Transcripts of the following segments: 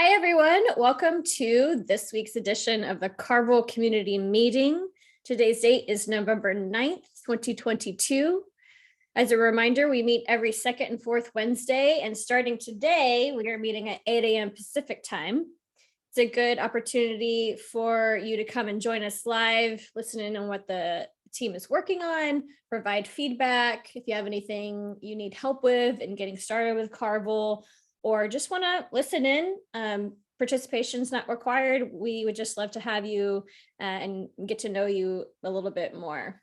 Hi, everyone. Welcome to this week's edition of the Carvel Community Meeting. Today's date is November 9th, 2022. As a reminder, we meet every second and fourth Wednesday, and starting today, we are meeting at 8 a.m. Pacific time. It's a good opportunity for you to come and join us live, listen in on what the team is working on, provide feedback if you have anything you need help with in getting started with Carvel, or just want to listen in. Participation is not required. We would just love to have you and get to know you a little bit more.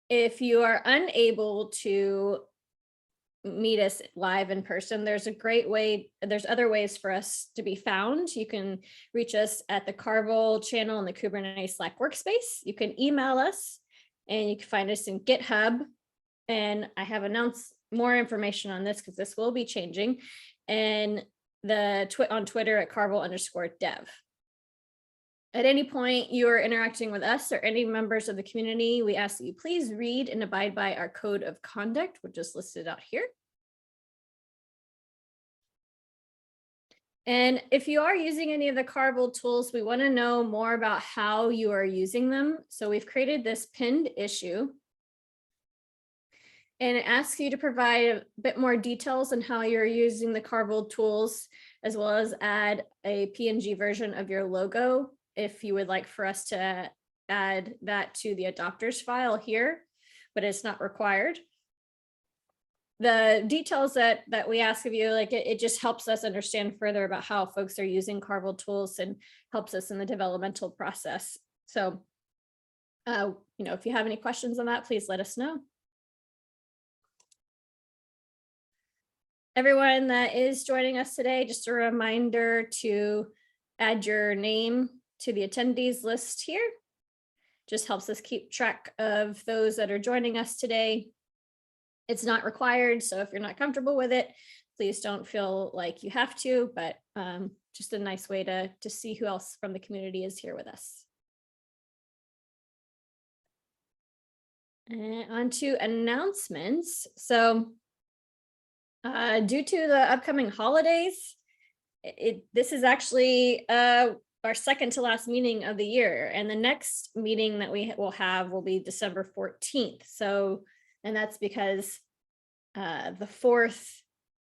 If you are unable to meet us live in person, there's a great way, there's other ways for us to be found. You can reach us at the Carvel channel in the Kubernetes Slack workspace. You can email us and you can find us in GitHub. And I have announced more information on this because this will be changing, and on Twitter at Carvel_dev. At any point you are interacting with us or any members of the community, we ask that you please read and abide by our code of conduct, which is listed out here. And if you are using any of the Carvel tools, we want to know more about how you are using them. So we've created this pinned issue, and it asks you to provide a bit more details on how you're using the Carvel tools, as well as add a PNG version of your logo if you would like for us to add that to the adopters file here, but it's not required. The details that we ask of you, like it just helps us understand further about how folks are using Carvel tools and helps us in the developmental process. So, if you have any questions on that, please let us know. Everyone that is joining us today, just a reminder to add your name to the attendees list here. Just helps us keep track of those that are joining us today. It's not required, so if you're not comfortable with it, please don't feel like you have to, but just a nice way to see who else from the community is here with us. And on to announcements. So due to the upcoming holidays, this is actually our second to last meeting of the year, and the next meeting that we will have will be December 14th. So, and that's because the fourth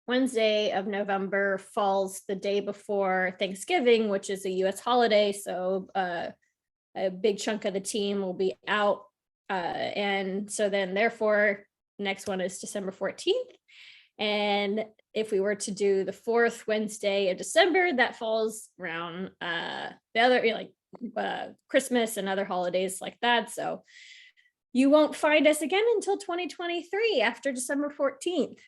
Wednesday of November falls the day before Thanksgiving, which is a US holiday. So a big chunk of the team will be out. And so then therefore, next one is December 14th. And if we were to do the fourth Wednesday of December, that falls around the other, Christmas and other holidays like that. So you won't find us again until 2023 after December 14th.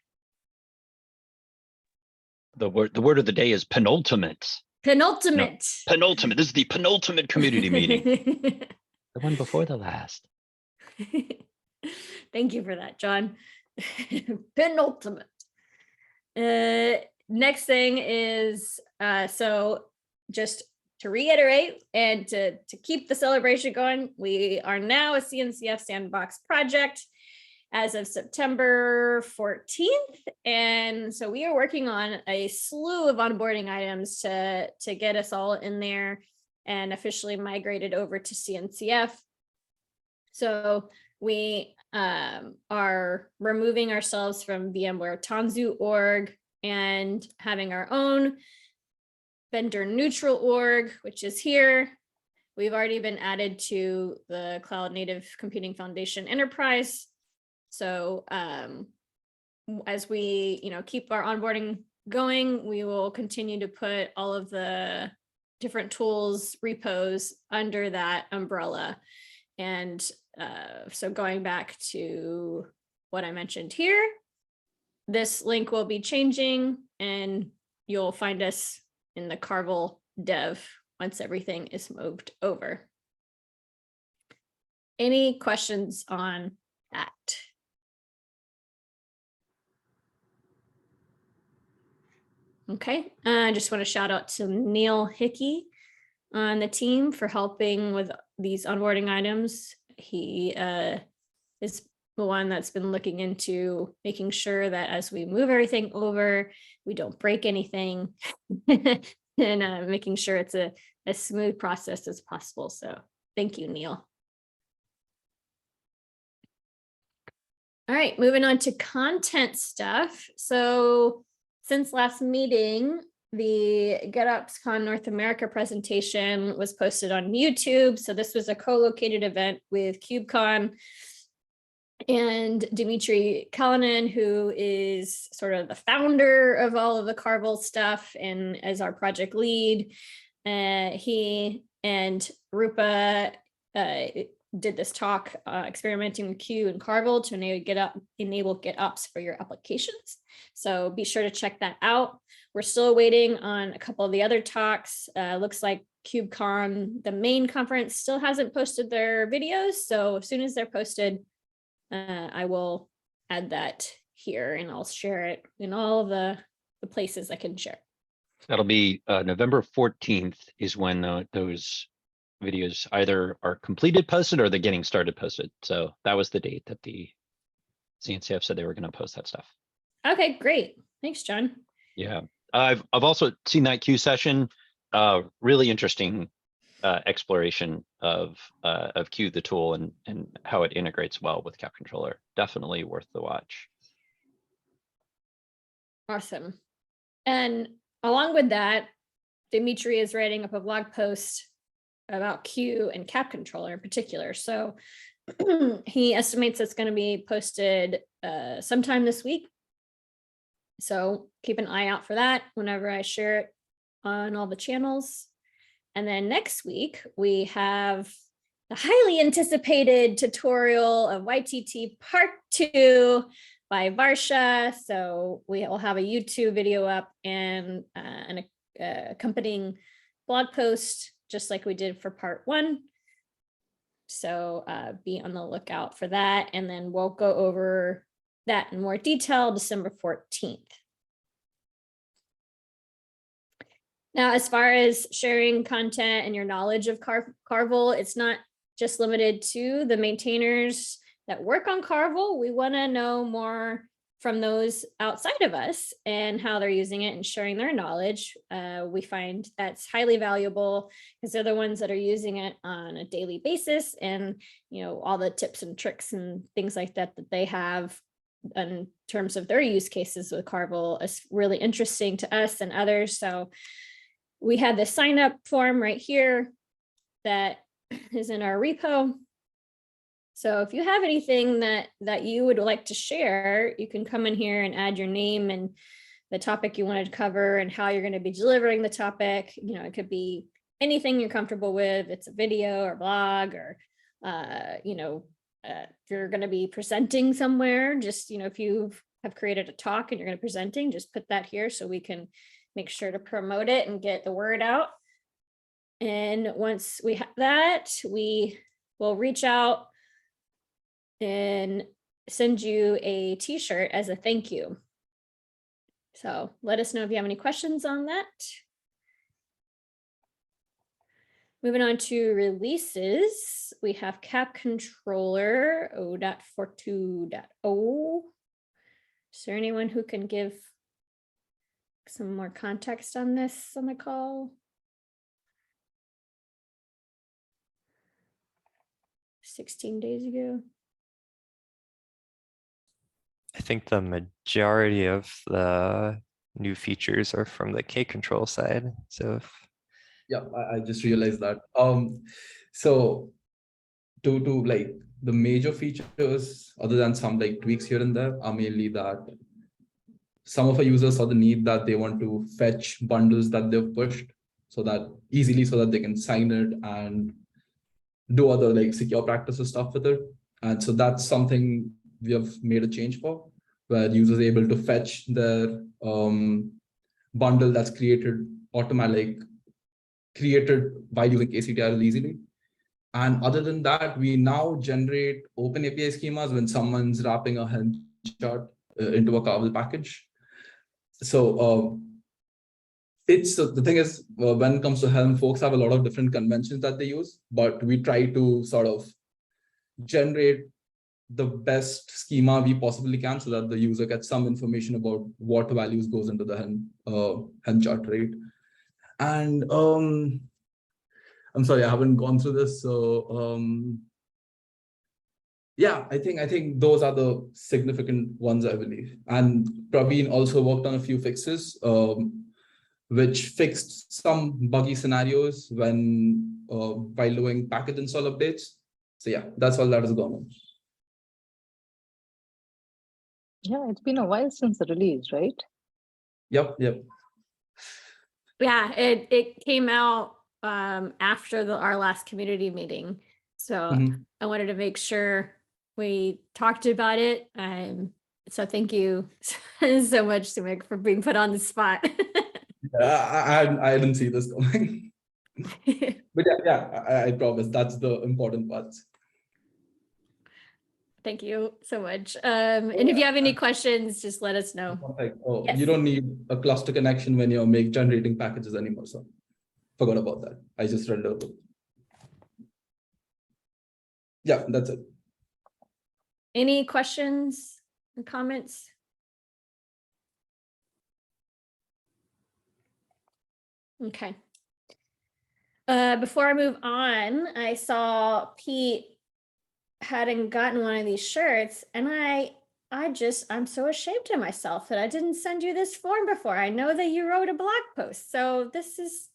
The word of the day is penultimate. Penultimate. No, penultimate. This is the penultimate community meeting. The one before the last. Thank you for that, John. Penultimate. Next thing is, so just to reiterate and to keep the celebration going, we are now a CNCF sandbox project as of September 14th. And so we are working on a slew of onboarding items to get us all in there and officially migrated over to CNCF. So we are removing ourselves from VMware Tanzu org and having our own vendor neutral org, which is here. We've already been added to the Cloud Native Computing Foundation Enterprise. So as we keep our onboarding going, we will continue to put all of the different tools, repos under that umbrella. And so going back to what I mentioned here, this link will be changing and you'll find us in the Carvel dev once everything is moved over. Any questions on that? Okay, I just want to shout out to Neil Hickey on the team for helping with these onboarding items. He is the one that's been looking into making sure that as we move everything over, we don't break anything and making sure it's a smooth process as possible. So thank you, Neil. All right, moving on to content stuff. So since last meeting, the GetUpsCon North America presentation was posted on YouTube. So this was a co-located event with KubeCon and Dmitry Kalinin, who is sort of the founder of all of the Carvel stuff and as our project lead. He and Rupa did this talk experimenting with Q and Carvel to enable GitOps for your applications. So be sure to check that out. We're still waiting on a couple of the other talks. Looks like KubeCon, the main conference, still hasn't posted their videos. So as soon as they're posted, I will add that here and I'll share it in all of the places I can share. That'll be November 14th is when those videos either are completed posted or they're getting started posted. So that was the date that the CNCF said they were going to post that stuff. Okay, great. Thanks, John. Yeah, I've also seen that Q session. Really interesting exploration of Q, the tool, and how it integrates well with kapp-controller. Definitely worth the watch. Awesome. And along with that, Dmitry is writing up a blog post about Q and kapp-controller in particular. So he estimates it's going to be posted sometime this week. So keep an eye out for that whenever I share it on all the channels. And then next week, we have the highly anticipated tutorial of YTT Part 2 by Varsha. So we will have a YouTube video up and an accompanying blog post, just like we did for Part 1. So be on the lookout for that. And then we'll go over that in more detail December 14th. Now, as far as sharing content and your knowledge of Carvel, it's not just limited to the maintainers that work on Carvel. We want to know more from those outside of us and how they're using it and sharing their knowledge. We find that's highly valuable because they're the ones that are using it on a daily basis, and all the tips and tricks and things like that that they have in terms of their use cases with Carvel is really interesting to us and others. So we have the sign up form right here that is in our repo. So if you have anything that you would like to share, you can come in here and add your name and the topic you wanted to cover and how you're going to be delivering the topic. It could be anything you're comfortable with. It's a video or blog or, if you're going to be presenting somewhere, just, if you have created a talk and you're going to be presenting, just put that here so we can make sure to promote it and get the word out. And once we have that, we will reach out and send you a t-shirt as a thank you. So let us know if you have any questions on that. Moving on to releases, we have kapp-controller 0.42.0. Is there anyone who can give some more context on this on the call? 16 days ago. I think the majority of the new features are from the K-control side. So yeah, I just realized that. So to like the major features, other than some like tweaks here and there, are mainly that some of our users saw the need that they want to fetch bundles that they've pushed so that they can sign it and do other like secure practices stuff with it. And so that's something we have made a change for, where users are able to fetch their bundle that's created while using KCTRL easily. And other than that, we now generate open API schemas when someone's wrapping a Helm chart into a Carvel package. So the thing is, when it comes to Helm, folks have a lot of different conventions that they use, but we try to sort of generate the best schema we possibly can so that the user gets some information about what values goes into the hen chart, right? And I'm sorry, I haven't gone through this. So yeah, I think those are the significant ones, I believe. And Praveen also worked on a few fixes, which fixed some buggy scenarios when while doing package install updates. So yeah, that's all that has gone on. Yeah, it's been a while since the release, right? Yep. Yeah, it came out after our last community meeting. So Mhm. I wanted to make sure we talked about it. So thank you so much, Sumik, for being put on the spot. I didn't see this coming. But yeah, I promise that's the important part. Thank you so much. And if you have any questions, just let us know. Like, oh, Yes. you don't need a cluster connection when you're generating packages anymore. So forgot about that. I just read over. Yeah, that's it. Any questions or comments? Okay. Before I move on, I saw Pete hadn't gotten one of these shirts, and I'm so ashamed of myself that I didn't send you this form before. I know that you wrote a blog post, so this is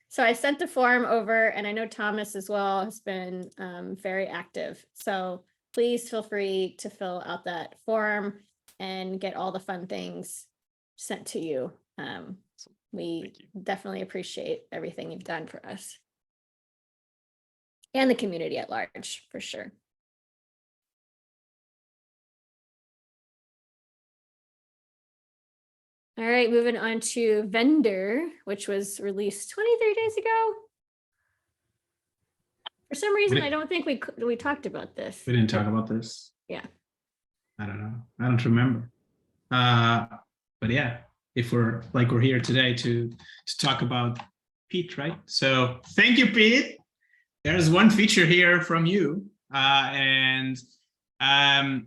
so I sent the form over, and I know Thomas as well has been very active. So please feel free to fill out that form and get all the fun things sent to you. We Thank you. definitely appreciate everything you've done for us and the community at large, for sure. All right, moving on to vendor, which was released 23 days ago. For some reason, I don't think we talked about this. We didn't talk about this. Yeah. I don't know. I don't remember. But yeah, if we're here today to talk about Pete, right? So thank you, Pete. There's one feature here from you.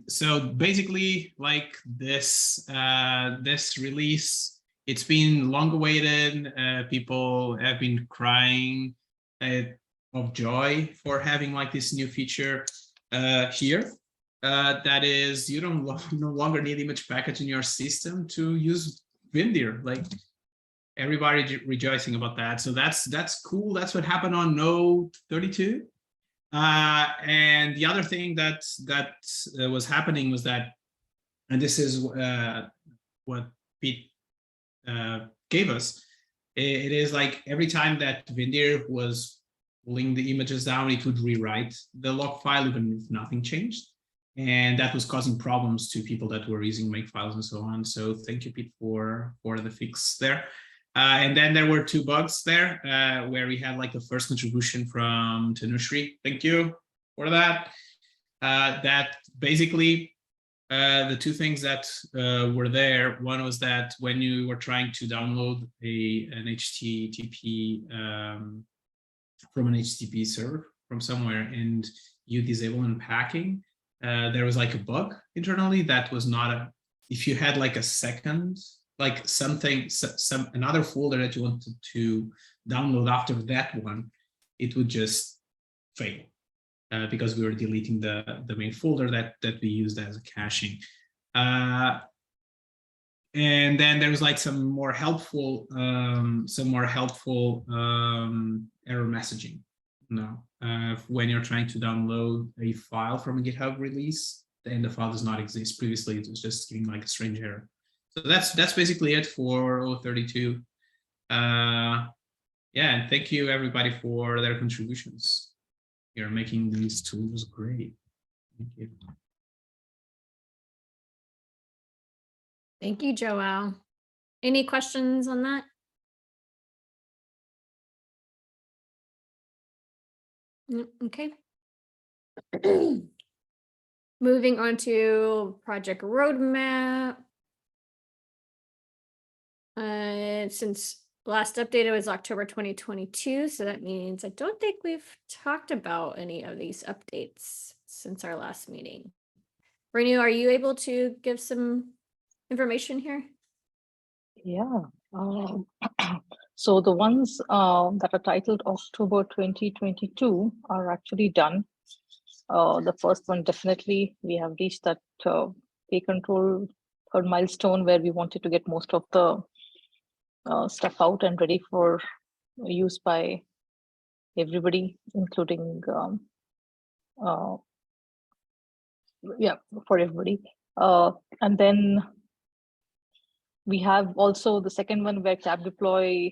So basically, like this release, it's been long awaited. People have been crying of joy for having like this new feature here. That is, you no longer need image package in your system to use Vindir. Like everybody rejoicing about that. So that's cool. That's what happened on Node 32. And the other thing that was happening was that, and this is what Pete gave us, it is like every time that Vindir was pulling the images down, it would rewrite the log file even if nothing changed. And that was causing problems to people that were using makefiles and so on. So thank you, Pete, for the fix there. And then there were 2 bugs there where we had like the first contribution from Tanushri. Thank you for that. That basically the 2 things that were there. One was that when you were trying to download an HTTP from an HTTP server from somewhere and you disable unpacking, there was like a bug internally that was not if you had like a second, like another folder that you wanted to download after that one, it would just fail because we were deleting the main folder that we used as a caching. And then there was like some more helpful error messaging. When you're trying to download a file from a GitHub release, then the file does not exist. Previously, it was just giving like a strange error. So that's basically it for 032. Yeah, and thank you everybody for their contributions. You're making these tools great. Thank you. Thank you, Joel. Any questions on that? Okay. Moving on to project roadmap. Since last updated was October 2022, so that means I don't think we've talked about any of these updates since our last meeting. Renu, are you able to give some information here? Yeah. So the ones that are titled October 2022 are actually done. The first one, definitely, we have reached that pay control third milestone where we wanted to get most of the stuff out and ready for use by everybody, including yeah, for everybody. And then we have also the second one where tab deploy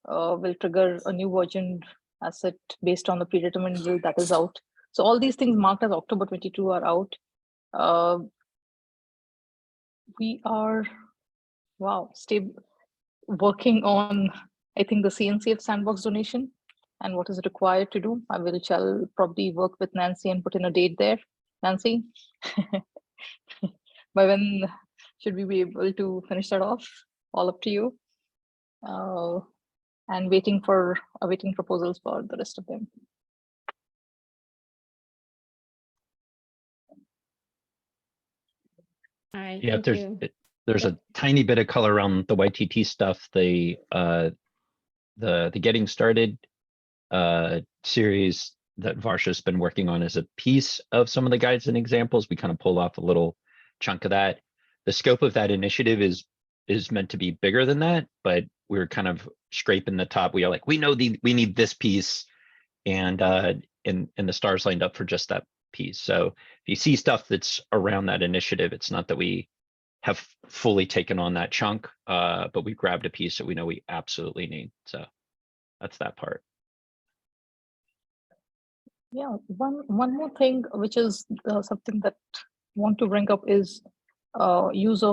will trigger a new version asset based on the predetermined build that is out. So all these things marked as October 22 are out. We are, working on, I think, the CNCF sandbox donation and what is required to do. Shall probably work with Nancy and put in a date there. Nancy, by when should we be able to finish that off? All up to you. And awaiting proposals for the rest of them. All right, Yeah, thank you. there's a tiny bit of color around the YTT stuff. The getting started series that Varsha's been working on is a piece of some of the guides and examples. We kind of pulled off a little chunk of that. The scope of that initiative is meant to be bigger than that, but we're kind of scraping the top. We are like, we know we need this piece, and the stars lined up for just that piece. So if you see stuff that's around that initiative, it's not that we have fully taken on that chunk, but we grabbed a piece that we know we absolutely need. So that's that part. Yeah, one more thing, which is something that I want to bring up is use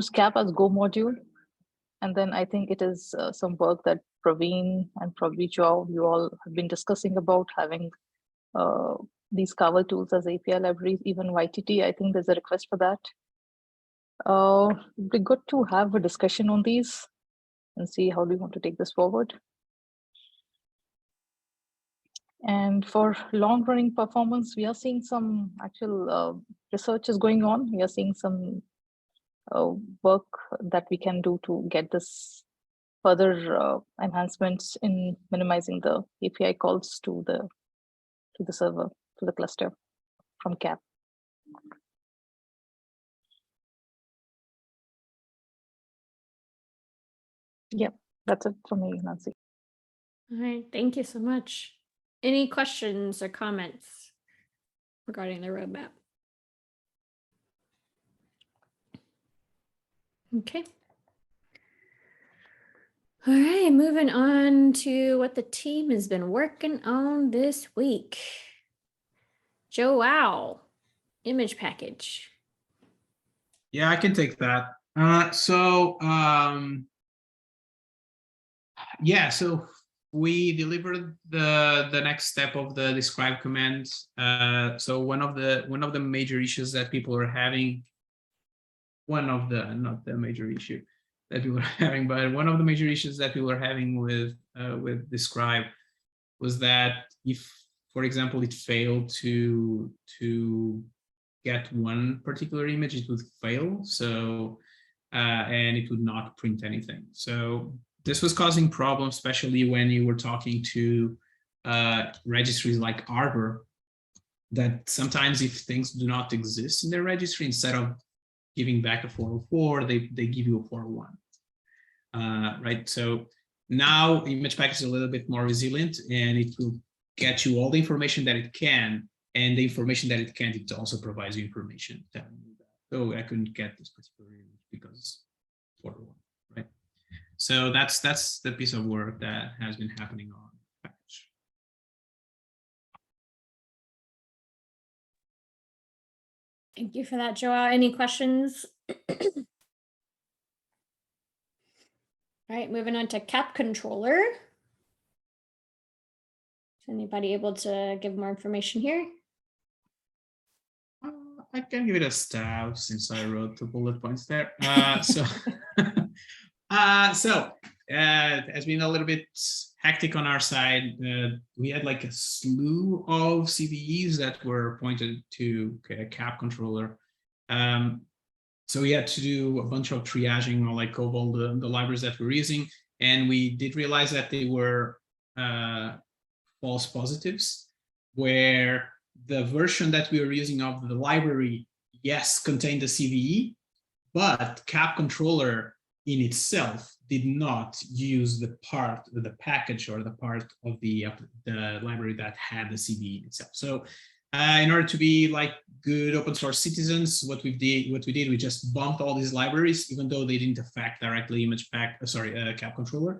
cap as Go module. And then I think it is some work that Praveen and probably Joe, you all have been discussing about having these Carvel tools as API libraries, even YTT. I think there's a request for that. It'd be good to have a discussion on these and see how do we want to take this forward. And for long running performance, we are seeing some actual research is going on. We are seeing some work that we can do to get this further enhancements in minimizing the API calls to the server, to the cluster from CAP. Yeah, that's it for me, Nancy. All right, thank you so much. Any questions or comments regarding the roadmap? Okay. All right, moving on to what the team has been working on this week. Joao, image package. Yeah, I can take that. Yeah, so we delivered the next step of the describe command. So one of the major issues that people are having, not the major issue that people are having, but one of the major issues that people are having with describe was that if, for example, it failed to get one particular image, it would fail. So and it would not print anything. So this was causing problems, especially when you were talking to registries like Arbor, that sometimes if things do not exist in their registry, instead of giving back a 404, they give you a 401. Right. So now image package is a little bit more resilient, and it will get you all the information that it can, and the information that it can't, it also provides you information telling you that, oh, I couldn't get this particular image because 401, right? So that's the piece of work that has been happening on package. Thank you for that, Joao. Any questions? All right, moving on to kapp-controller. Is anybody able to give more information here? I can give it a stab since I wrote the bullet points there. So has been a little bit hectic on our side. We had like a slew of CVEs that were pointed to a kapp-controller. So we had to do a bunch of triaging or like of all the libraries that we're using. And we did realize that they were false positives, where the version that we were using of the library, yes, contained the CVE, but kapp-controller in itself did not use the package or the part of the library that had the CVE itself. So in order to be like good open source citizens, what we did, we just bumped all these libraries, even though they didn't affect directly kapp-controller.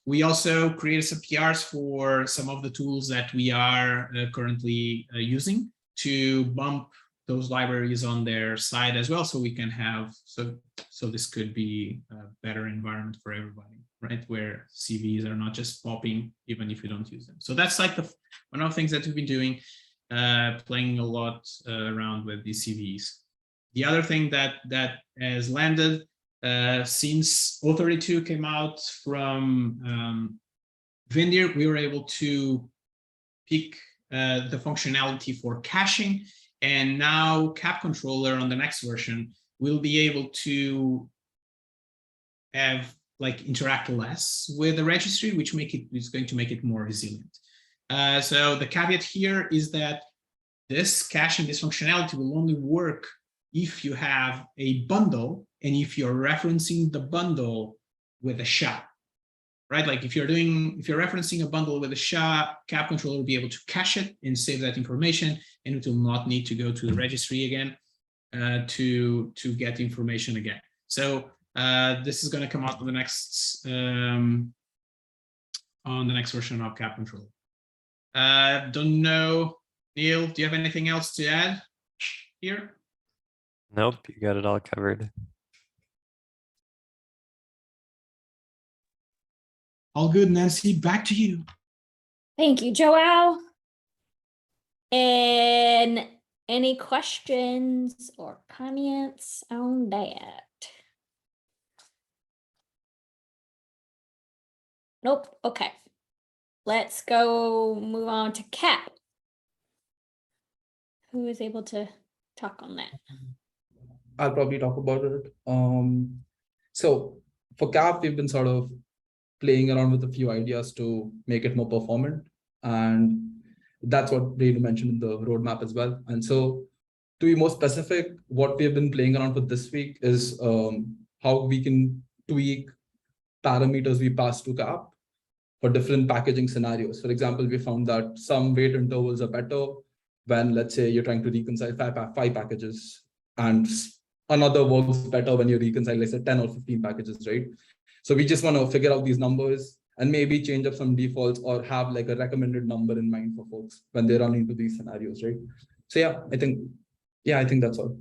We also created some PRs for some of the tools that we are currently using to bump those libraries on their side as well, so we can have, so this could be a better environment for everybody, right? Where CVs are not just popping even if you don't use them. So that's like one of the things that we've been doing, playing a lot around with these CVs. The other thing that has landed since 032 came out from Vindir, we were able to pick the functionality for caching. And now kapp-controller on the next version will be able to have like interact less with the registry, which is going to make it more resilient. So the caveat here is that this caching, this functionality will only work if you have a bundle and if you're referencing the bundle with a SHA. Right, like if you're referencing a bundle with a SHA, kapp-controller will be able to cache it and save that information, and it will not need to go to the registry again to get information again. So this is going to come out on the next version of kapp-controller. Don't know, Neil, do you have anything else to add here? Nope, you got it all covered. All good, Nancy, back to you. Thank you, Joao. And any questions or comments on that? Nope. Okay. Let's go move on to Cap. Who is able to talk on that? I'll probably talk about it. So for Cap, we've been sort of playing around with a few ideas to make it more performant. And that's what Renu mentioned in the roadmap as well. And so to be more specific, what we've been playing around with this week is how we can tweak parameters we pass to Cap for different packaging scenarios. For example, we found that some weight intervals are better when, let's say, you're trying to reconcile five packages, and another works better when you reconcile, let's say, 10 or 15 packages, right? So we just want to figure out these numbers and maybe change up some defaults or have like a recommended number in mind for folks when they run into these scenarios, right? So yeah, I think that's all.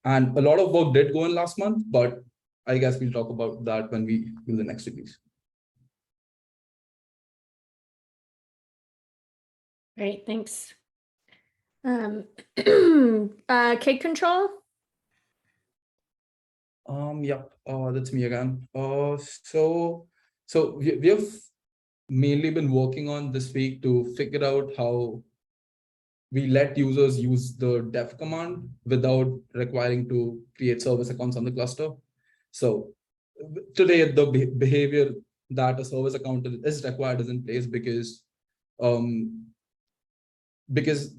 And a lot of work did go in last month, but I guess we'll talk about that when we do the next release. Great, thanks. Kid control. That's me again. So we have mainly been working on this week to figure out how we let users use the def command without requiring to create service accounts on the cluster. So today the behavior that a service account is required is in place because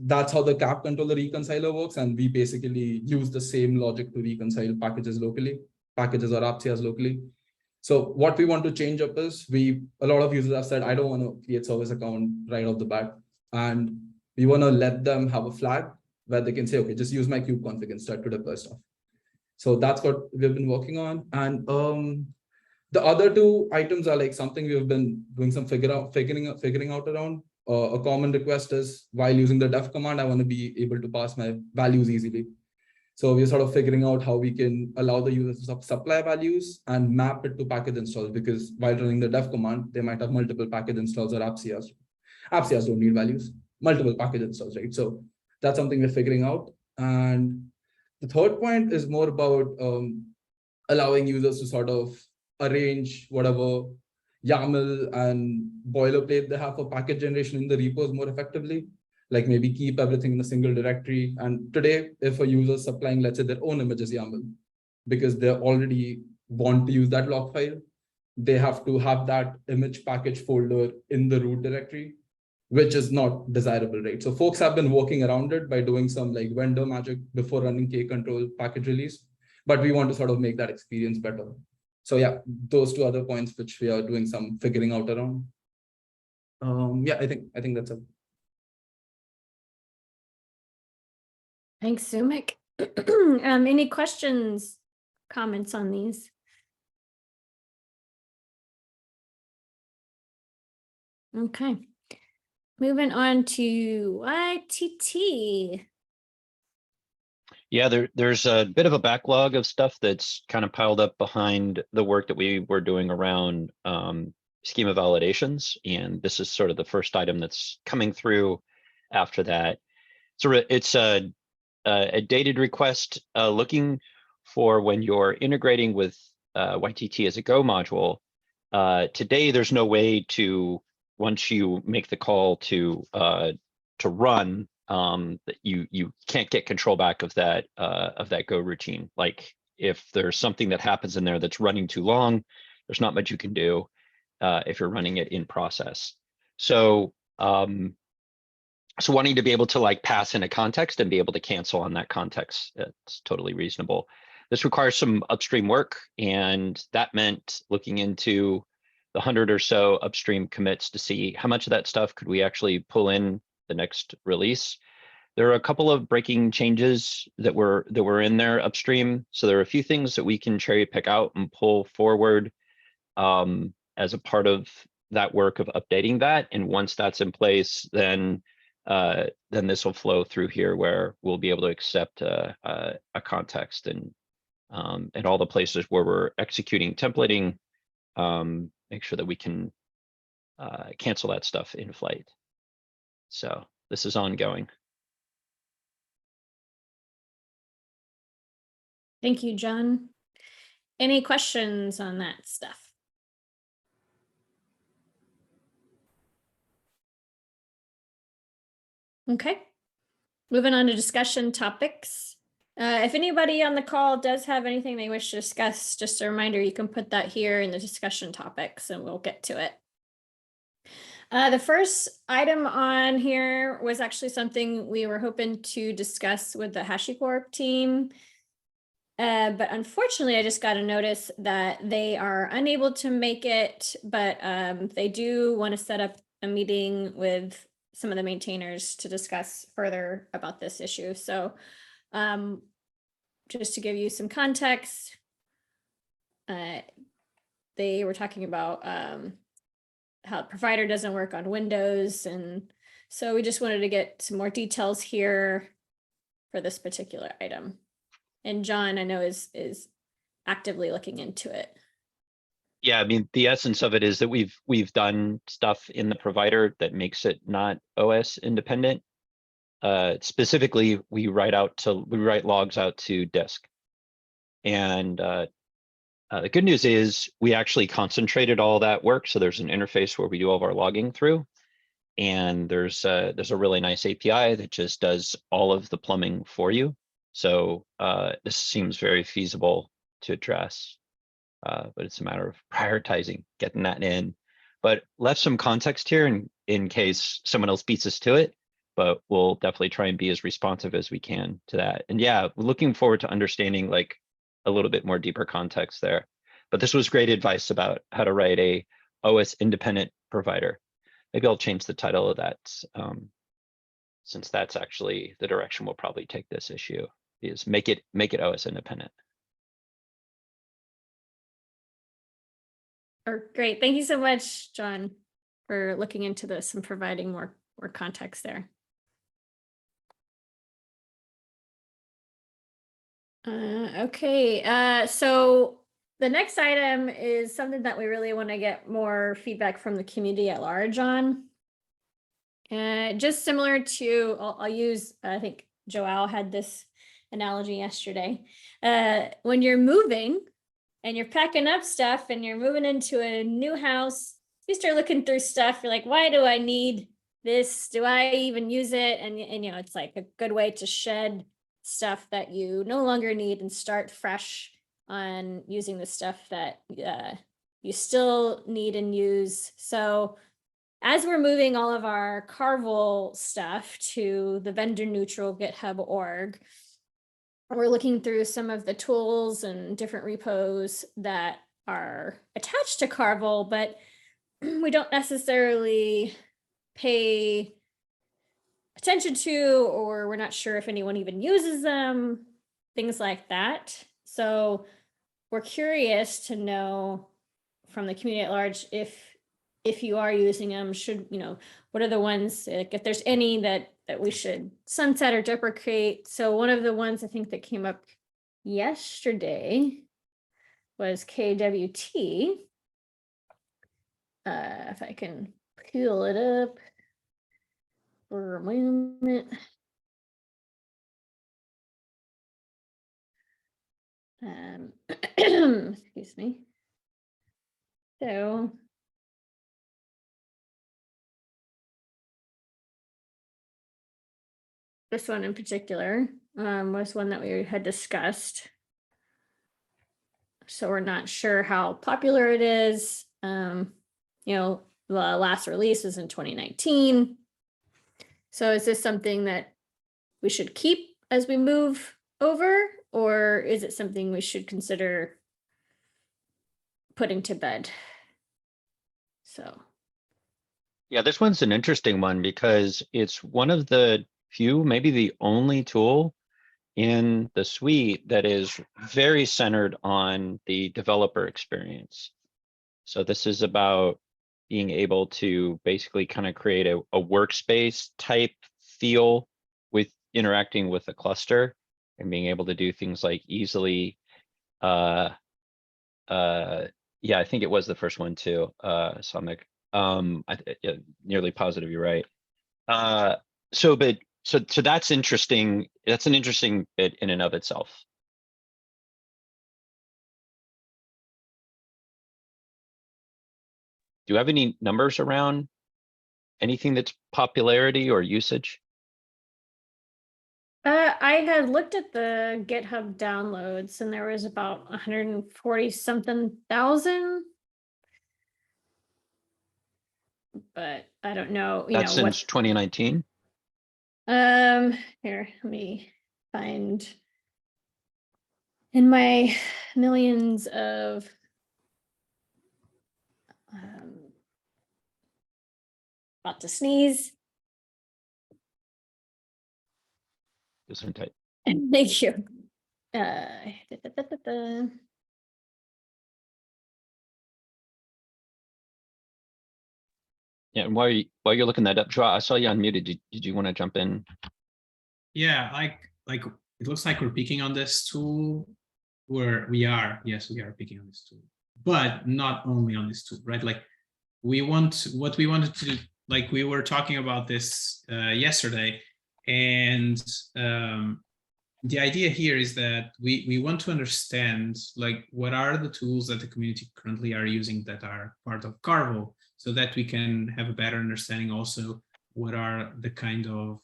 that's how the kapp-controller reconciler works, and we basically use the same logic to reconcile packages or AppCs locally. So what we want to change up is a lot of users have said, I don't want to create service account right off the bat, and we want to let them have a flag where they can say, okay, just use my kube-config instead to deploy stuff. So that's what we've been working on. And the other two items are like something we've been doing some figuring out around. A common request is, while using the def command, I want to be able to pass my values easily. So we're sort of figuring out how we can allow the users to supply values and map it to package installs, because while running the def command, they might have multiple package installs or AppCs. AppCs don't need values, multiple package installs, right? So that's something we're figuring out. And the third point is more about allowing users to sort of arrange whatever YAML and boilerplate they have for package generation in the repos more effectively. Like maybe keep everything in a single directory. And today, if a user is supplying, let's say, their own images YAML, because they already want to use that log file, they have to have that image package folder in the root directory, which is not desirable, right? So folks have been working around it by doing some like vendor magic before running K-control package release, but we want to sort of make that experience better. So yeah, those two other points which we are doing some figuring out around. Yeah, I think that's it. Thanks, Sumik. Any questions, comments on these? Okay, moving on to YTT. Yeah, there's a bit of a backlog of stuff that's kind of piled up behind the work that we were doing around schema validations. And this is sort of the first item that's coming through after that. So it's a dated request looking for when you're integrating with YTT as a Go module. Today, there's no way to, once you make the call to run, that you can't get control back of that Go routine. Like if there's something that happens in there that's running too long, there's not much you can do if you're running it in process. So so wanting to be able to like pass in a context and be able to cancel on that context, it's totally reasonable. This requires some upstream work, and that meant looking into the 100 or so upstream commits to see how much of that stuff could we actually pull in the next release. There are a couple of breaking changes that were in there upstream. So there are a few things that we can cherry pick out and pull forward as a part of that work of updating that. And once that's in place, then this will flow through here where we'll be able to accept a context and all the places where we're executing templating, make sure that we can cancel that stuff in flight. So this is ongoing. Thank you, John. Any questions on that stuff? Okay, moving on to discussion topics. If anybody on the call does have anything they wish to discuss, just a reminder, you can put that here in the discussion topics and we'll get to it. The first item on here was actually something we were hoping to discuss with the HashiCorp team. But unfortunately, I just got a notice that they are unable to make it, but they do want to set up a meeting with some of the maintainers to discuss further about this issue. So just to give you some context, they were talking about how the provider doesn't work on Windows. And so we just wanted to get some more details here for this particular item. And John, I know is actively looking into it. Yeah, I mean, the essence of it is that we've done stuff in the provider that makes it not OS independent. Specifically, we write logs out to disk. And the good news is we actually concentrated all that work. So there's an interface where we do all of our logging through. And there's a really nice API that just does all of the plumbing for you. So this seems very feasible to address, but it's a matter of prioritizing, getting that in. But left some context here in case someone else beats us to it, but we'll definitely try and be as responsive as we can to that. And yeah, we're looking forward to understanding like a little bit more deeper context there. But this was great advice about how to write a OS independent provider. Maybe I'll change the title of that since that's actually the direction we'll probably take this issue, is make it OS independent. Great. Thank you so much, John, for looking into this and providing more context there. Okay, so the next item is something that we really want to get more feedback from the community at large on. Just similar to, I'll use, I think Joao had this analogy yesterday. When you're moving and you're packing up stuff and you're moving into a new house, you start looking through stuff. You're like, why do I need this? Do I even use it? And you know, it's like a good way to shed stuff that you no longer need and start fresh on using the stuff that you still need and use. So as we're moving all of our Carvel stuff to the vendor neutral GitHub org, we're looking through some of the tools and different repos that are attached to Carvel, but we don't necessarily pay attention to, or we're not sure if anyone even uses them, things like that. So we're curious to know from the community at large if you are using them, should, you know, what are the ones, like, if there's any that we should sunset or deprecate. So one of the ones I think that came up yesterday was KWT. If I can pull it up for a moment. Excuse me. So this one in particular was one that we had discussed. So we're not sure how popular it is. You know, the last release was in 2019. So is this something that we should keep as we move over, or is it something we should consider putting to bed? So. Yeah, this one's an interesting one because it's one of the few, maybe the only tool in the suite that is very centered on the developer experience. So this is about being able to basically kind of create a workspace type feel with interacting with a cluster and being able to do things like easily, yeah, I think it was the first one too, Samik. Yeah, nearly positive you're right. So that's interesting. That's an interesting bit in and of itself. Do you have any numbers around anything that's popularity or usage? I had looked at the GitHub downloads and there was about 140 something thousand. But I don't know, you That's know, since 2019. Here, let me find in my millions of about to sneeze. Different type. Thank you. Yeah, and while you're looking that up, Joa, I saw you unmuted. Did you want to jump in? Yeah, like it looks like we're picking on this tool where we are. Yes, we are picking on this tool, but not only on this tool, right? Like what we wanted to do, like we were talking about this yesterday, and the idea here is that we want to understand like what are the tools that the community currently are using that are part of Carvel, so that we can have a better understanding also what are the kind of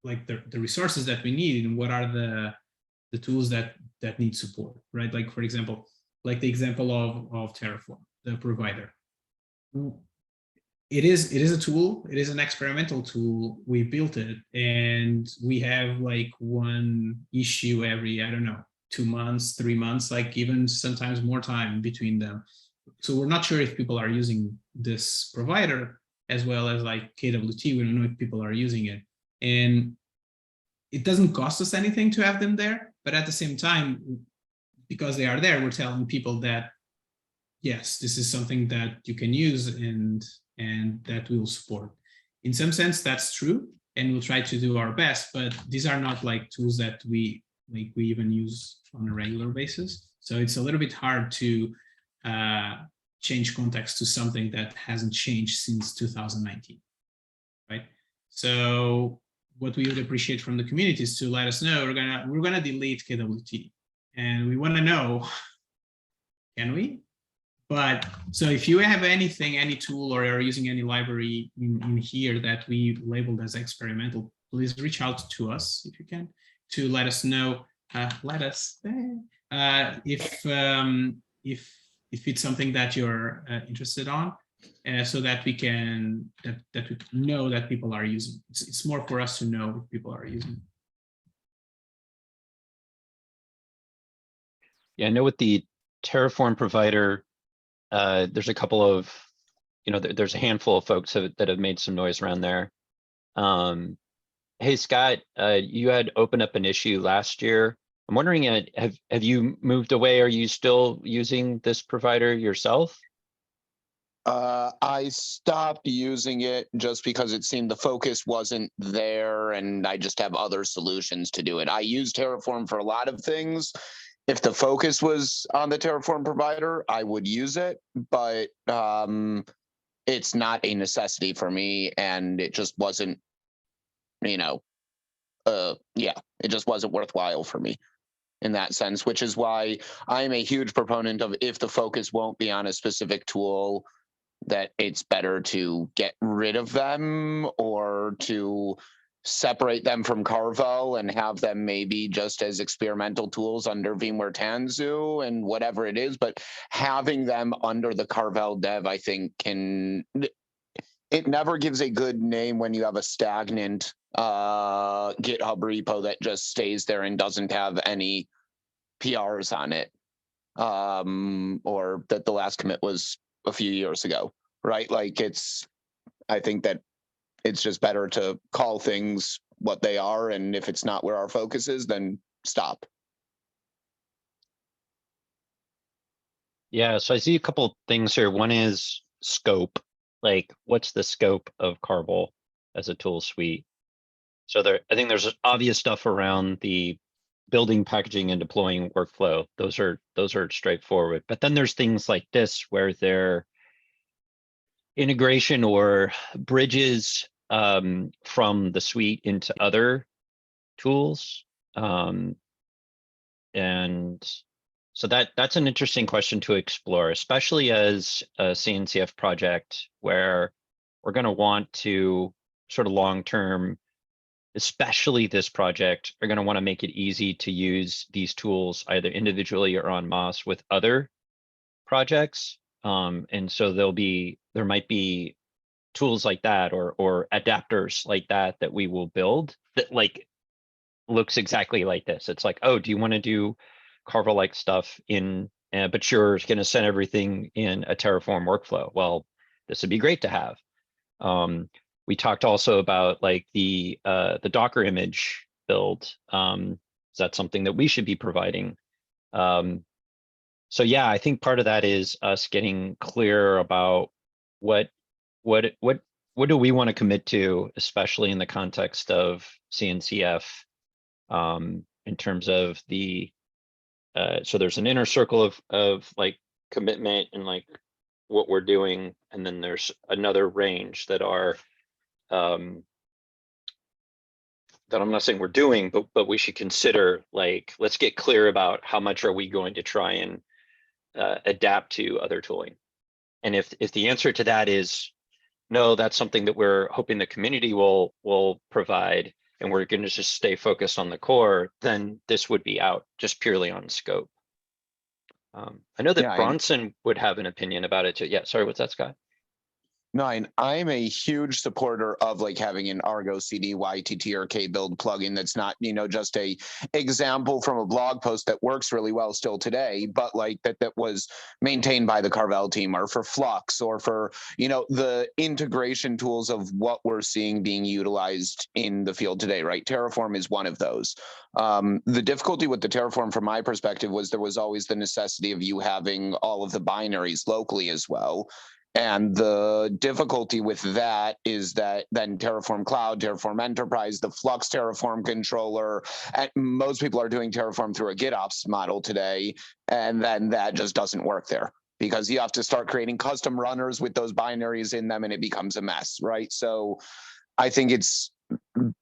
like the resources that we need and what are the tools that need support, right? Like for example, like the example of Terraform, the provider. It is a tool, it is an experimental tool. We built it and we have like one issue every, I don't know, 2 months, 3 months, like even sometimes more time between them. So we're not sure if people are using this provider as well as like KWT. We don't know if people are using it. And it doesn't cost us anything to have them there, but at the same time, because they are there, we're telling people that, yes, this is something that you can use and that we will support. In some sense, that's true, and we'll try to do our best, but these are not like tools that we even use on a regular basis. So it's a little bit hard to change context to something that hasn't changed since 2019, right? So what we would appreciate from the community is to let us know we're gonna delete KWT, and we want to know, can we? But so if you have anything, any tool, or are using any library in here that we labeled as experimental, please reach out to us if you can, to let us know. If it's something that you're interested on, so that we can that we know that people are using. It's more for us to know if people are using. Yeah, I know with the Terraform provider, there's a couple of, there's a handful of folks that have made some noise around there. Hey, Scott, you had opened up an issue last year. I'm wondering, have you moved away? Are you still using this provider yourself? I stopped using it just because it seemed the focus wasn't there, and I just have other solutions to do it. I use Terraform for a lot of things. If the focus was on the Terraform provider, I would use it, but it's not a necessity for me, and it just wasn't, it just wasn't worthwhile for me in that sense, which is why I'm a huge proponent of, if the focus won't be on a specific tool, that it's better to get rid of them or to separate them from Carvel and have them maybe just as experimental tools under VMware Tanzu and whatever it is. But having them under the Carvel dev, I think, it never gives a good name when you have a stagnant GitHub repo that just stays there and doesn't have any PRs on it, or that the last commit was a few years ago, right? Like, I think that it's just better to call things what they are, and if it's not where our focus is, then stop. Yeah, so I see a couple things here. One is scope, like what's the scope of Carvel as a tool suite? So I think there's obvious stuff around the building, packaging, and deploying workflow. Those are straightforward. But then there's things like this where they're integration or bridges from the suite into other tools. And so that's an interesting question to explore, especially as a CNCF project where we're going to want to sort of long-term, especially this project, are going to want to make it easy to use these tools either individually or en masse with other projects. And so there might be tools like that or adapters like that we will build that like looks exactly like this. It's like, oh, do you want to do Carvel-like stuff in, but you're going to send everything in a Terraform workflow? Well, this would be great to have. We talked also about like the Docker image build. Is that something that we should be providing? So yeah, I think part of that is us getting clear about what do we want to commit to, especially in the context of CNCF, in terms of the so there's an inner circle of like commitment and like what we're doing, and then there's another range that are that I'm not saying we're doing, but we should consider, like, let's get clear about how much are we going to try and adapt to other tooling. And if the answer to that is no, that's something that we're hoping the community will provide, and we're going to just stay focused on the core, then this would be out just purely on scope. I know that Bronson would have an opinion about it too. Yeah, sorry, what's that, Scott? No, I'm a huge supporter of like having an Argo CD YTTRK build plugin that's not, just a example from a blog post that works really well still today, but like that was maintained by the Carvel team, or for Flux, or for, the integration tools of what we're seeing being utilized in the field today, right? Terraform is one of those. The difficulty with the Terraform from my perspective was there was always the necessity of you having all of the binaries locally as well. And the difficulty with that is that then Terraform Cloud, Terraform Enterprise, the Flux Terraform controller, and most people are doing Terraform through a GitOps model today, and then that just doesn't work there because you have to start creating custom runners with those binaries in them, and it becomes a mess, right? So I think it's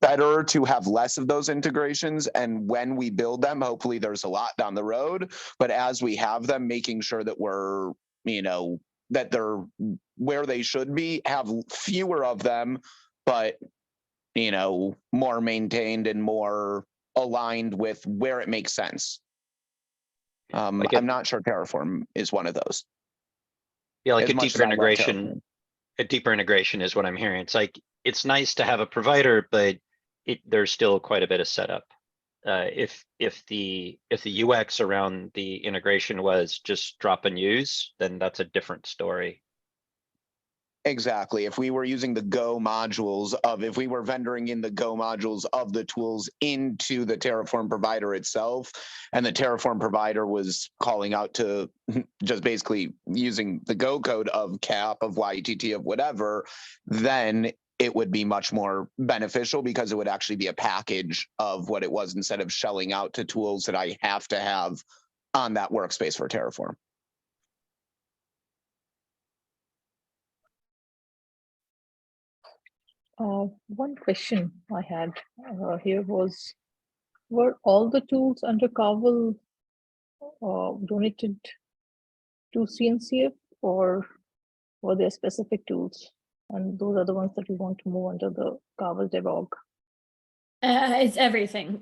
better to have less of those integrations. And when we build them, hopefully there's a lot down the road. But as we have them, making sure that we're, that they're where they should be, have fewer of them, but, more maintained and more aligned with where it makes sense. I'm not sure Terraform is one of those. Yeah, like As a much deeper as I love integration. Terraform. A deeper integration is what I'm hearing. It's like, it's nice to have a provider, but there's still quite a bit of setup. If the UX around the integration was just drop and use, then that's a different story. Exactly. If we were using the Go modules if we were vendoring in the Go modules of the tools into the Terraform provider itself, and the Terraform provider was calling out to just basically using the Go code of CAP, of YTT, of whatever, then it would be much more beneficial because it would actually be a package of what it was instead of shelling out to tools that I have to have on that workspace for Terraform. One question I had here was, were all the tools under Carvel donated to CNCF, or were there specific tools? And those are the ones that we want to move under the Carvel DevOps. It's everything.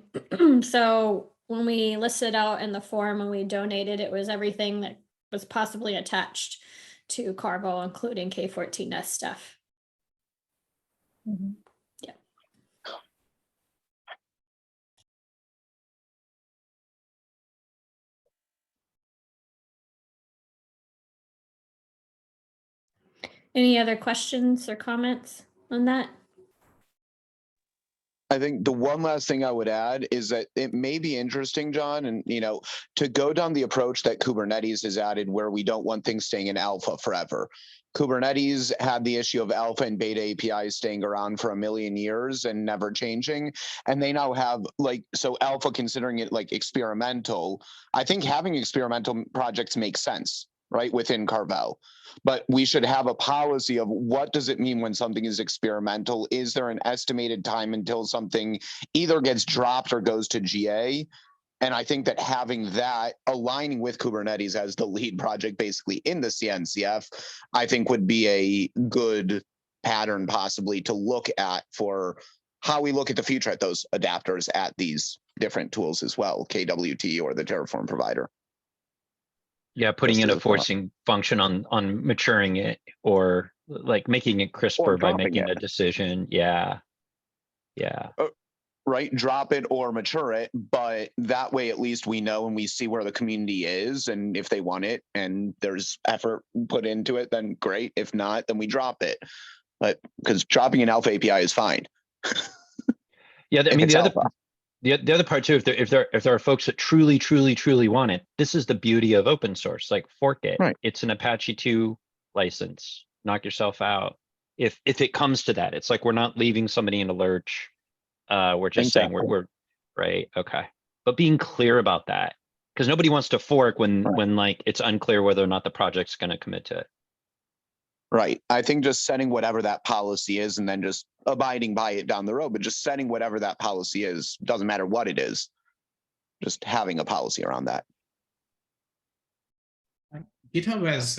So when we listed out in the form and we donated, it was everything that was possibly attached to Carvel, including K14S stuff. Mhm. Yeah. Any other questions or comments on that? I think the one last thing I would add is that it may be interesting, John, and to go down the approach that Kubernetes has added, where we don't want things staying in alpha forever. Kubernetes had the issue of alpha and beta APIs staying around for 1 million years and never changing. And they now have so alpha, considering it like experimental, I think having experimental projects makes sense, right, within Carvel. But we should have a policy of what does it mean when something is experimental? Is there an estimated time until something either gets dropped or goes to GA? And I think that having that, aligning with Kubernetes as the lead project basically in the CNCF, I think would be a good pattern possibly to look at for how we look at the future at those adapters at these different tools as well, KWT or the Terraform provider. Yeah, putting Just in as a a thought. forcing function on maturing it, or like making it crisper by dropping making it. a decision. Yeah. Yeah. Right, drop it or mature it, but that way at least we know and we see where the community is, and if they want it and there's effort put into it, then great. If not, then we drop it. But because dropping an alpha API is fine. Yeah, I If mean it's alpha. the other part too, if there are folks that truly want it, this is the beauty of open source. Like fork it. Right. It's an Apache 2 license. Knock yourself out. If it comes to that, it's like we're not leaving somebody in a lurch. We're just saying Exactly. we're right. Okay. But being clear about that, because nobody wants to fork when Right. like it's unclear whether or not the project's going to commit to it. Right. I think just setting whatever that policy is and then just abiding by it down the road, but just setting whatever that policy is, doesn't matter what it is, just having a policy around that. GitHub has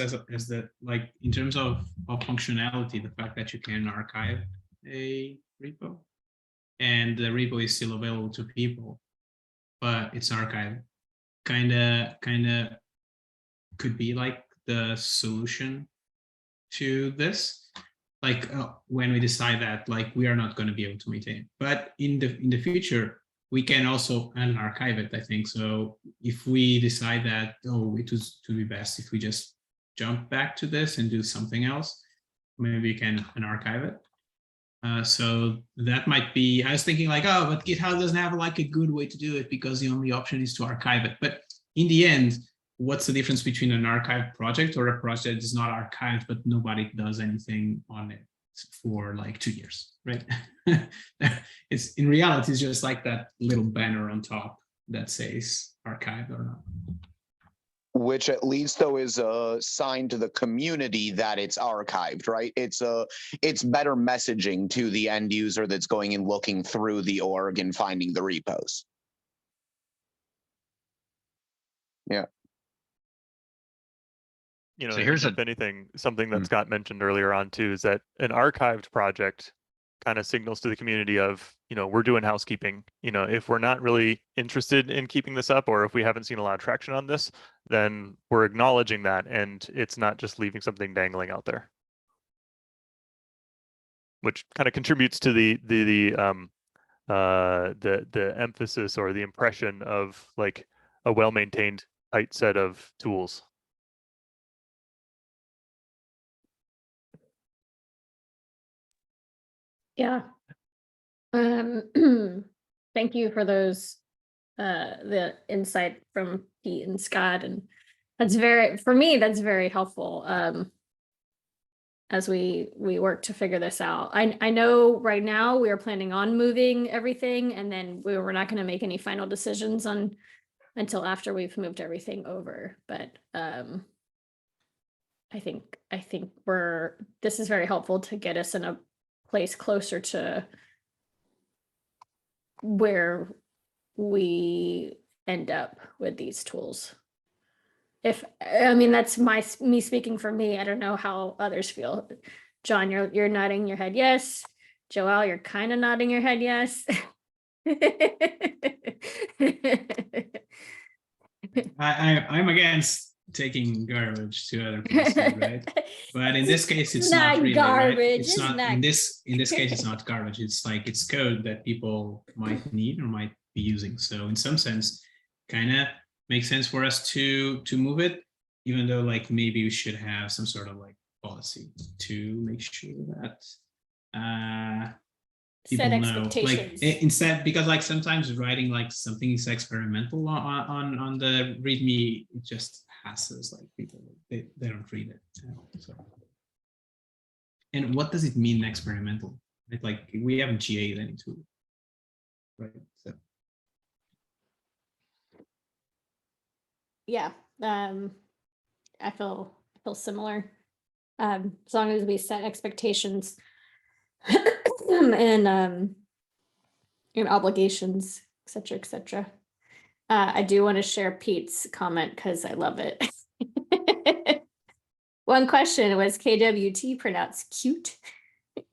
the, like, in terms of functionality, the fact that you can archive a repo and the repo is still available to people, but it's archived, kind of could be like the solution to this. Like when we decide that like we are not going to be able to maintain it, but in the future we can also unarchive it, I think. So if we decide that, oh, it was to be best if we just jump back to this and do something else, maybe we can unarchive it. So that might be, I was thinking like, oh, but GitHub doesn't have like a good way to do it because the only option is to archive it. But in the end, what's the difference between an archived project or a project that is not archived, but nobody does anything on it for like 2 years, right? It's in reality, it's just like that little banner on top that says archived or not. which at least though is a sign to the community that it's archived, right? It's better messaging to the end user that's going and looking through the org and finding the repos. Yeah. You know, So here's if anything, something that Scott mentioned earlier on too is that an archived project kind of signals to the community of, you know, we're doing housekeeping. You know, if we're not really interested in keeping this up, or if we haven't seen a lot of traction on this, then we're acknowledging that, and it's not just leaving something dangling out there, which kind of contributes to the emphasis or the impression of like a well-maintained tight set of tools. Yeah. Thank you for those, the insight from Pete and Scott, and that's for me, that's very helpful. As we work to figure this out. I know right now we are planning on moving everything, and then we're not going to make any final decisions until after we've moved everything over. But I think this is very helpful to get us in a place closer to where we end up with these tools. I mean, that's me speaking for me. I don't know how others feel. John, you're nodding your head yes. Joelle, you're kind of nodding your head yes. I'm against taking garbage to other places, right? But in this case, it's not really garbage. right. It's It's not not- in this case. It's not garbage. It's like it's code that people might need or might be using. So in some sense, kind of makes sense for us to move it, even though like maybe we should have some sort of like policy to make sure that people Set know, like expectations. instead, because like sometimes writing like something is experimental on the README, it just passes, like people they don't read it. So, and what does it mean experimental? Right? Like we haven't GA'd any tool, right? So Yeah, I feel similar. As long as we set expectations and obligations, et cetera. I do want to share Pete's comment because I love it. One question was KWT pronounced cute?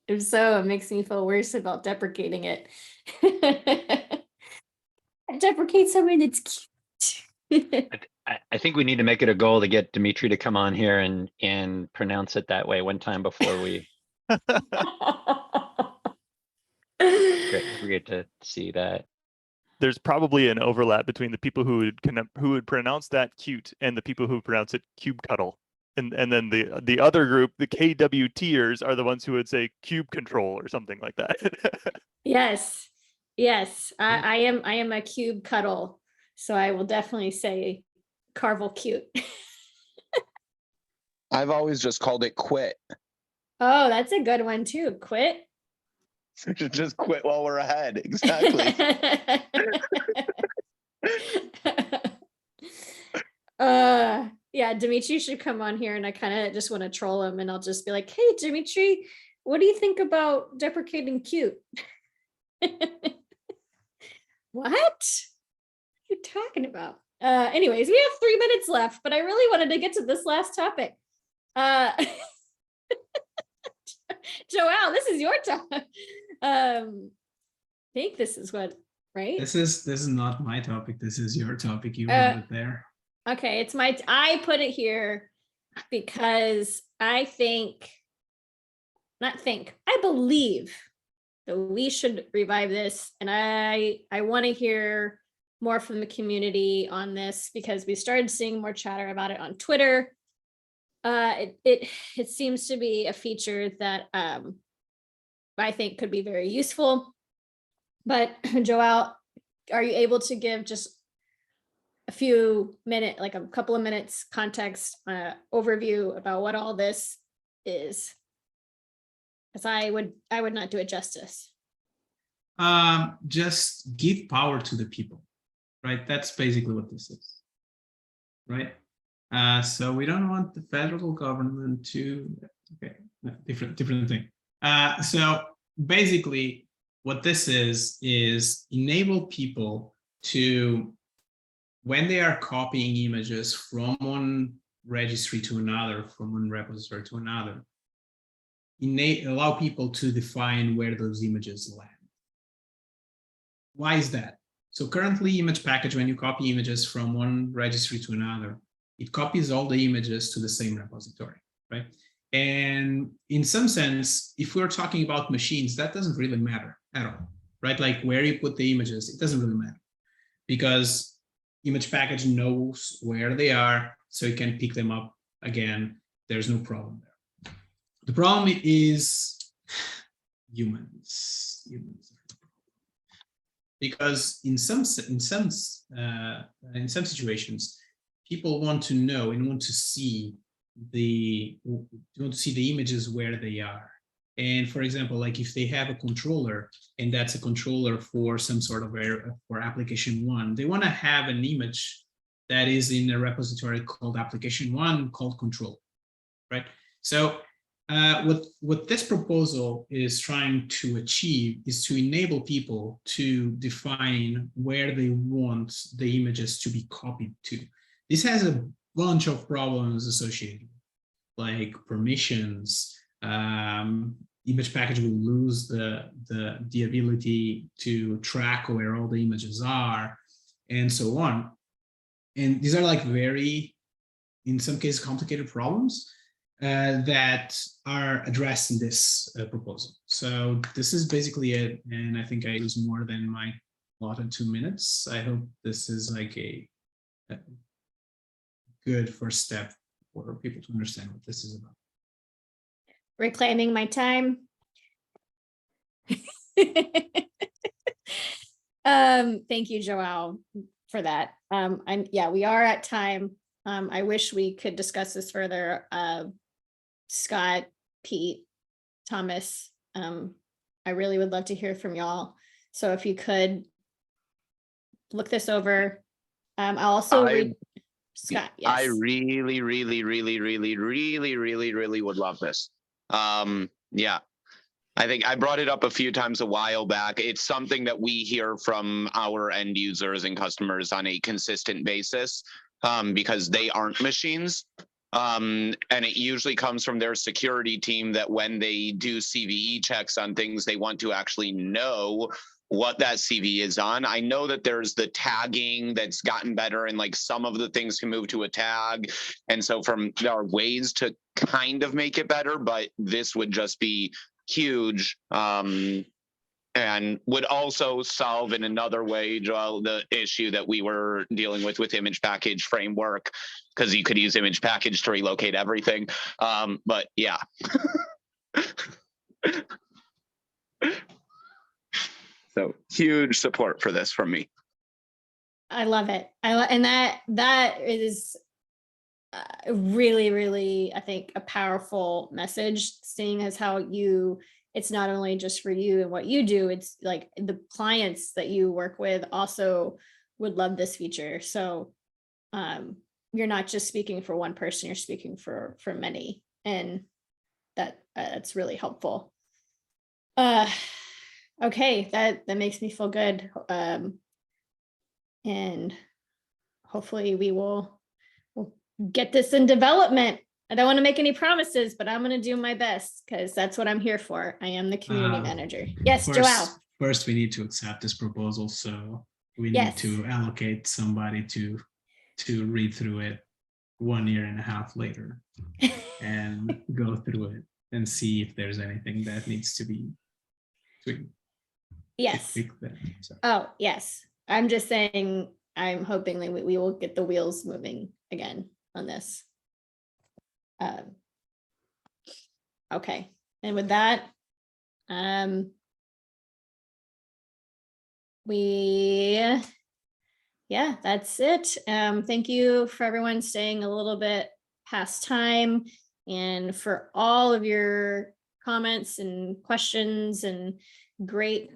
If so, it makes me feel worse about deprecating it. I deprecate something that's cute. I think we need to make it a goal to get Dimitri to come on here and pronounce it that way one time before we get to see that. There's probably an overlap between the people who would pronounce that cute and the people who pronounce it cube cuddle. And then the other group, the KWTers, are the ones who would say cube control or something like that. Yes. I am a cube cuddle, so I will definitely say Carvel cute. I've always just called it quit. Oh, that's a good one too. Quit. Just quit while we're ahead. Exactly. Yeah, Dimitri should come on here, and I kind of just want to troll him, and I'll just be like, hey Dimitri, what do you think about deprecating cute? What are you talking about? Anyways, we have 3 minutes left, but I really wanted to get to this last topic. Joelle, this is your time. I think this is what, right? this is not my topic. This is your topic. You have it there. Okay, it's I put it here because I believe that we should revive this, and I want to hear more from the community on this because we started seeing more chatter about it on Twitter. It seems to be a feature that I think could be very useful. But Joelle, are you able to give just a couple of minutes context overview about what all this is? Because I would not do it justice. Just give power to the people, right? That's basically what this is, right? So we don't want the federal government to, okay, no, different thing. So basically what this is enable people to, when they are copying images from one registry to another, from one repository to another, allow people to define where those images land. Why is that? So currently image package, when you copy images from one registry to another, it copies all the images to the same repository, right? And in some sense, if we're talking about machines, that doesn't really matter at all, right? Like where you put the images, it doesn't really matter because image package knows where they are, so you can pick them up again. There's no problem there. The problem is humans. Humans are the problem. Because in some situations, people want to know and want to see the images where they are. And for example, like if they have a controller and that's a controller for some sort of for application one, they want to have an image that is in a repository called application one called control, right? So what this proposal is trying to achieve is to enable people to define where they want the images to be copied to. This has a bunch of problems associated, like permissions. Image package will lose the ability to track where all the images are, and so on. And these are like very, in some cases, complicated problems that are addressed in this proposal. So this is basically it, and I think I used more than my allotted 2 minutes. I hope this is like a good first step for people to understand what this is about. Reclaiming my time. Thank you, Joao, for that. Yeah, we are at time. I wish we could discuss this further. Scott, Pete, Thomas, I really would love to hear from y'all. So if you could look this over. I'll also read Scott. Yes. I really would love this. Yeah. I think I brought it up a few times a while back. It's something that we hear from our end users and customers on a consistent basis because they aren't machines. And it usually comes from their security team that when they do CVE checks on things, they want to actually know what that CV is on. I know that there's the tagging that's gotten better and like some of the things can move to a tag. And so there are ways to kind of make it better, but this would just be huge and would also solve in another way, Joel, the issue that we were dealing with image package framework, because you could use image package to relocate everything. But yeah. So huge support for this from me. I love it. And that is really, I think, a powerful message, seeing as how it's not only just for you and what you do, it's like the clients that you work with also would love this feature. So you're not just speaking for one person, you're speaking for many, and that's really helpful. Okay, that makes me feel good. And hopefully we'll get this in development. I don't want to make any promises, but I'm going to do my best because that's what I'm here for. I am the community manager. Yes, Joao. First, we need to accept this proposal. So we need to allocate somebody to read through it 1.5 years later and go through it and see if there's anything that needs to be tweaked. Yes. Oh, yes. I'm just saying, I'm hoping that we will get the wheels moving again on this. Okay. And with that, yeah, that's it. Thank you for everyone staying a little bit past time and for all of your comments and questions and great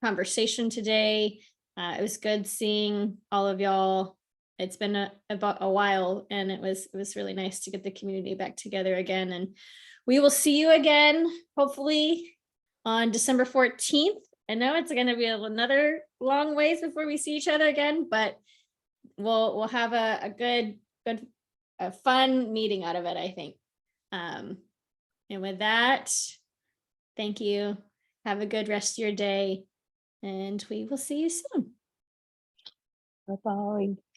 conversation today. It was good seeing all of y'all it's been about a while, and it was really nice to get the community back together again. And we will see you again, hopefully on December 14th. I know it's going to be another long ways before we see each other again, but we'll have a good a fun meeting out of it, I think. And with that, thank you. Have a good rest of your day, and we will see you soon. Bye-bye.